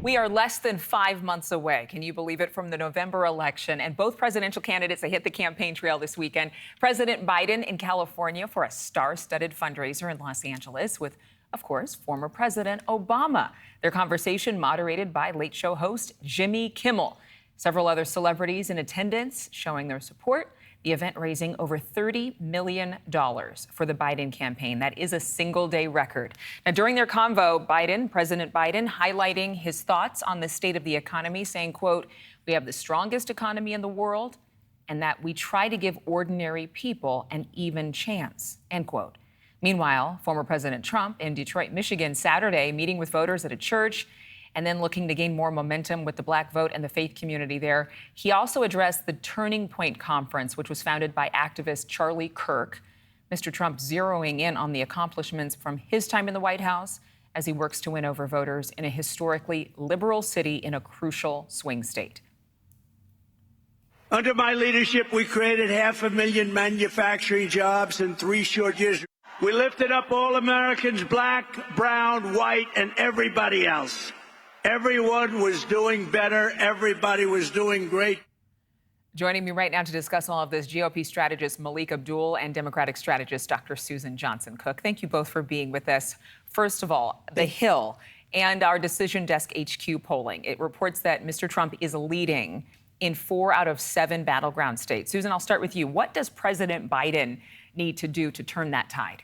We are less than 5 months away, can you believe it, from the November election. And both presidential candidates, they hit the campaign trail this weekend. President Biden in California for a star-studded fundraiser in Los Angeles with, of course, former President Obama. Their conversation moderated by Late Show host Jimmy Kimmel. Several other celebrities in attendance showing their support. The event raising over $30 million for the Biden campaign. That is a single-day record. Now, during their convo, President Biden, highlighting his thoughts on the state of the economy, saying, quote, "We have the strongest economy in the world, and that we try to give ordinary people an even chance," end quote. Meanwhile, former President Trump in Detroit, Michigan, Saturday, meeting with voters at a church, and then looking to gain more momentum with the Black vote and the faith community there. He also addressed the Turning Point Conference, which was founded by activist Charlie Kirk. Mr. Trump zeroing in on the accomplishments from his time in the White House as he works to win over voters in a historically liberal city in a crucial swing state. Under my leadership, we created 500,000 manufacturing jobs in 3 short years. We lifted up all Americans, black, brown, white, and everybody else. Everyone was doing better. Everybody was doing great. Joining me right now to discuss all of this, GOP strategist Malik Abdul and Democratic strategist Dr. Susan Johnson Cook. Thank you both for being with us. First of all, The Hill and our Decision Desk HQ polling. It reports that Mr. Trump is leading in 4 out of 7 battleground states. Susan, I'll start with you. What does President Biden need to do to turn that tide?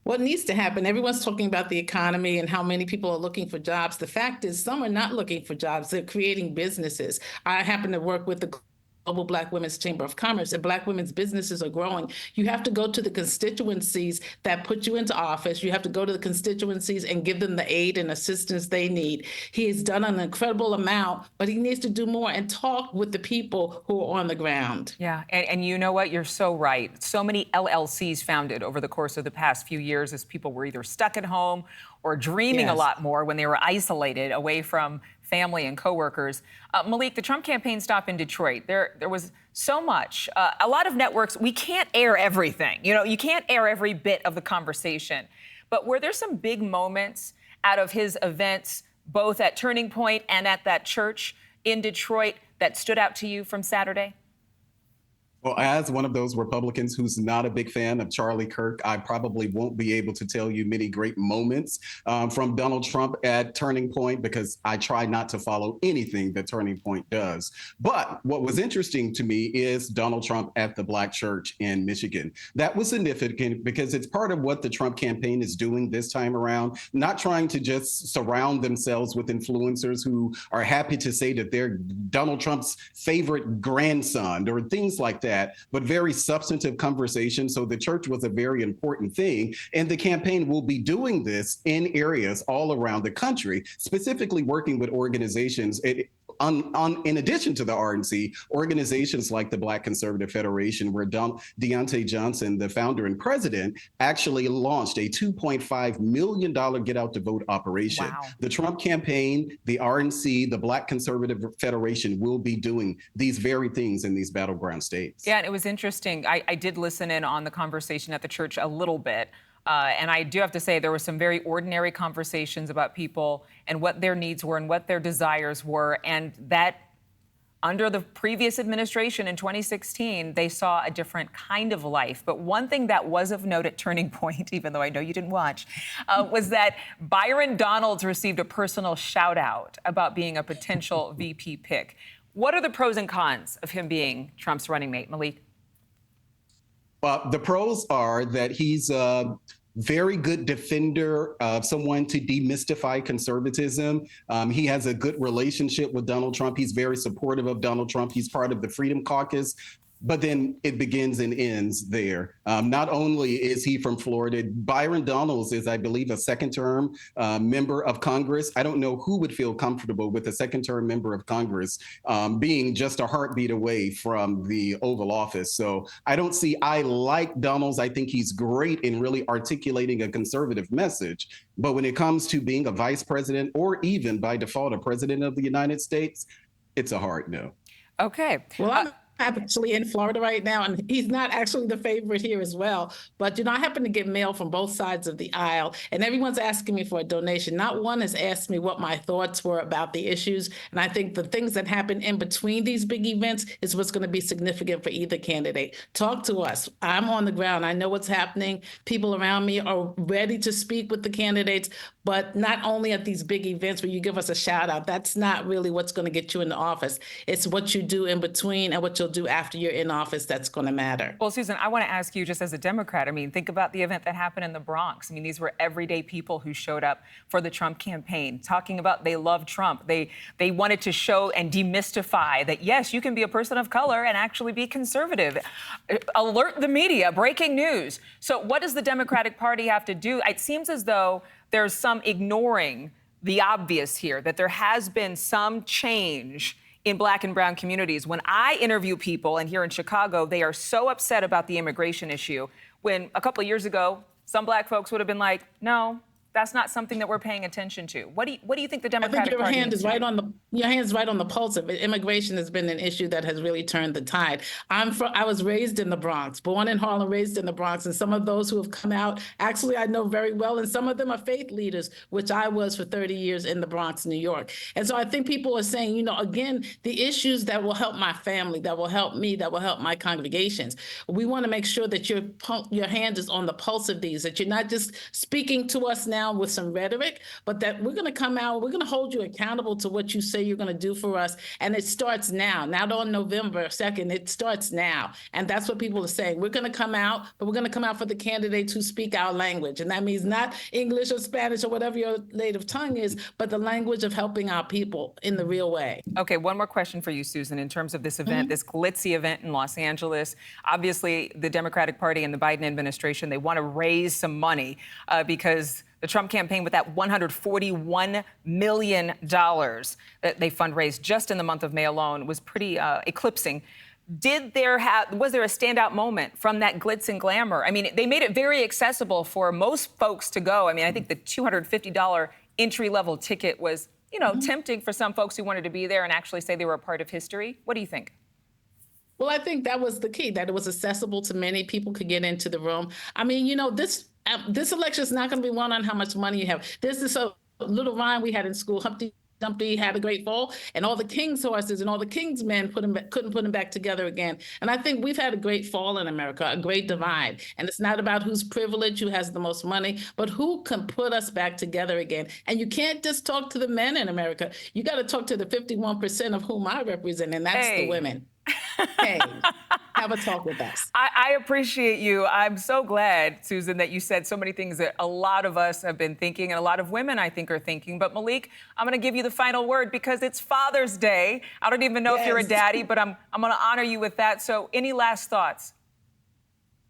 What needs to happen? Everyone's talking about the economy and how many people are looking for jobs. The fact is, some are not looking for jobs. They're creating businesses. I happen to work with the Global Black Women's Chamber of Commerce, and Black women's businesses are growing. You have to go to the constituencies that put you into office. You have to go to the constituencies and give them the aid and assistance they need. He has done an incredible amount, but he needs to do more and talk with the people who are on the ground. Yeah, and you know what? You're so right. So many LLCs founded over the course of the past few years as people were either stuck at home or dreaming a lot more when they were isolated away from family and coworkers. Malik, the Trump campaign stop in Detroit, there was so much. A lot of networks, we can't air everything. You know, you can't air every bit of the conversation. But were there some big moments out of his events, both at Turning Point and at that church in Detroit, that stood out to you from Saturday? Well, as one of those Republicans who's not a big fan of Charlie Kirk, I probably won't be able to tell you many great moments from Donald Trump at Turning Point, because I try not to follow anything that Turning Point does. But what was interesting to me is Donald Trump at the Black church in Michigan. That was significant because it's part of what the Trump campaign is doing this time around, not trying to just surround themselves with influencers who are happy to say that they're Donald Trump's favorite grandson or things like that, but very substantive conversation. So the church was a very important thing. And the campaign will be doing this in areas all around the country, specifically working with organizations. In addition to the RNC, organizations like the Black Conservative Federation, where Deontay Johnson, the founder and president, actually launched a $2.5 million Get Out to Vote operation. Wow. The Trump campaign, the RNC, the Black Conservative Federation will be doing these very things in these battleground states. Yeah, and it was interesting. I did listen in on the conversation at the church a little bit. And I do have to say there were some very ordinary conversations about people and what their needs were and what their desires were. And that under the previous administration in 2016, they saw a different kind of life. But one thing that was of note at Turning Point, even though I know you didn't watch, was that Byron Donalds received a personal shout out about being a potential VP pick. What are the pros and cons of him being Trump's running mate, Malik? The pros are that he's a very good defender of someone to demystify conservatism. He has a good relationship with Donald Trump. He's very supportive of Donald Trump. He's part of the Freedom Caucus. But then it begins and ends there. Not only is he from Florida, Byron Donalds is, I believe, a second-term member of Congress. I don't know who would feel comfortable with a second-term member of Congress being just a heartbeat away from the Oval Office. So I like Donalds. I think he's great in really articulating a conservative message. But when it comes to being a vice president or even by default a president of the United States, it's a hard no. Okay. Well, actually in Florida right now, and he's not actually the favorite here as well. But, I happen to get mail from both sides of the aisle, and everyone's asking me for a donation. Not one has asked me what my thoughts were about the issues. And I think the things that happen in between these big events is what's going to be significant for either candidate. Talk to us. I'm on the ground. I know what's happening. People around me are ready to speak with the candidates, but not only at these big events where you give us a shout out. That's not really what's going to get you in the office. It's what you do in between and what you'll do after you're in office that's going to matter. Well, Susan, I want to ask you, just as a Democrat, I mean, think about the event that happened in the Bronx. I mean, these were everyday people who showed up for the Trump campaign, talking about they love Trump. They wanted to show and demystify that, yes, you can be a person of color and actually be conservative. Alert the media, breaking news. So what does the Democratic Party have to do? It seems as though there's some ignoring the obvious here, that there has been some change in Black and brown communities. When I interview people, and here in Chicago, they are so upset about the immigration issue, when a couple of years ago, some Black folks would have been like, no, that's not something that we're paying attention to. What do you think the Democratic Party hand is right on the your hand's right on the pulse of it. Immigration has been an issue that has really turned the tide. I was raised in the Bronx, born in Harlem, raised in the Bronx, and some of those who have come out, actually I know very well, and some of them are faith leaders, which I was for 30 years in the Bronx, New York. And so I think people are saying, again, the issues that will help my family, that will help me, that will help my congregations. We want to make sure that your hand is on the pulse of these, that you're not just speaking to us now with some rhetoric, but that we're going to come out, we're going to hold you accountable to what you say you're going to do for us. And it starts now, not on November 2nd, it starts now. And that's what people are saying. We're going to come out, but we're going to come out for the candidates who speak our language. And that means not English or Spanish or whatever your native tongue is, but the language of helping our people in the real way. Okay, one more question for you, Susan, in terms of this event, this glitzy event in Los Angeles. Obviously, the Democratic Party and the Biden administration, they want to raise some money because the Trump campaign, with that $141 million that they fundraised just in the month of May alone, was pretty eclipsing. Was there a standout moment from that glitz and glamour? I mean, they made it very accessible for most folks to go. I mean, I think the $250 entry-level ticket was, tempting for some folks who wanted to be there and actually say they were a part of history. What do you think? Well, I think that was the key, that it was accessible to many people could get into the room. I mean, this election is not going to be won on how much money you have. There's this little rhyme we had in school, Humpty Dumpty had a great fall, and all the king's horses and all the king's men couldn't put them back together again. And I think we've had a great fall in America, a great divide. And it's not about who's privileged, who has the most money, but who can put us back together again. And you can't just talk to the men in America. You got to talk to the 51% of whom I represent, and that's the women. Hey, have a talk with us. I appreciate you. I'm so glad, Susan, that you said so many things that a lot of us have been thinking and a lot of women, I think, are thinking. But Malik, I'm going to give you the final word because it's Father's Day. I don't even know if you're a daddy, but I'm going to honor you with that. So any last thoughts?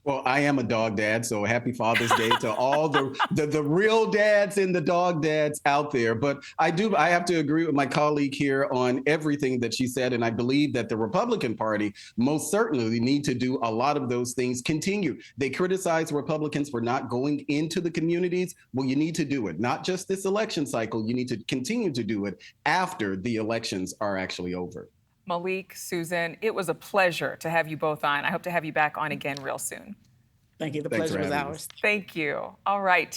Well, I am a dog dad, so happy Father's Day to all the real dads and the dog dads out there. But I have to agree with my colleague here on everything that she said, and I believe that the Republican Party most certainly need to do a lot of those things. Continue. They criticize Republicans for not going into the communities. Well, you need to do it, not just this election cycle. You need to continue to do it after the elections are actually over. Malik, Susan, it was a pleasure to have you both on. I hope to have you back on again real soon. Thank you. The pleasure was ours. Thank you. All right.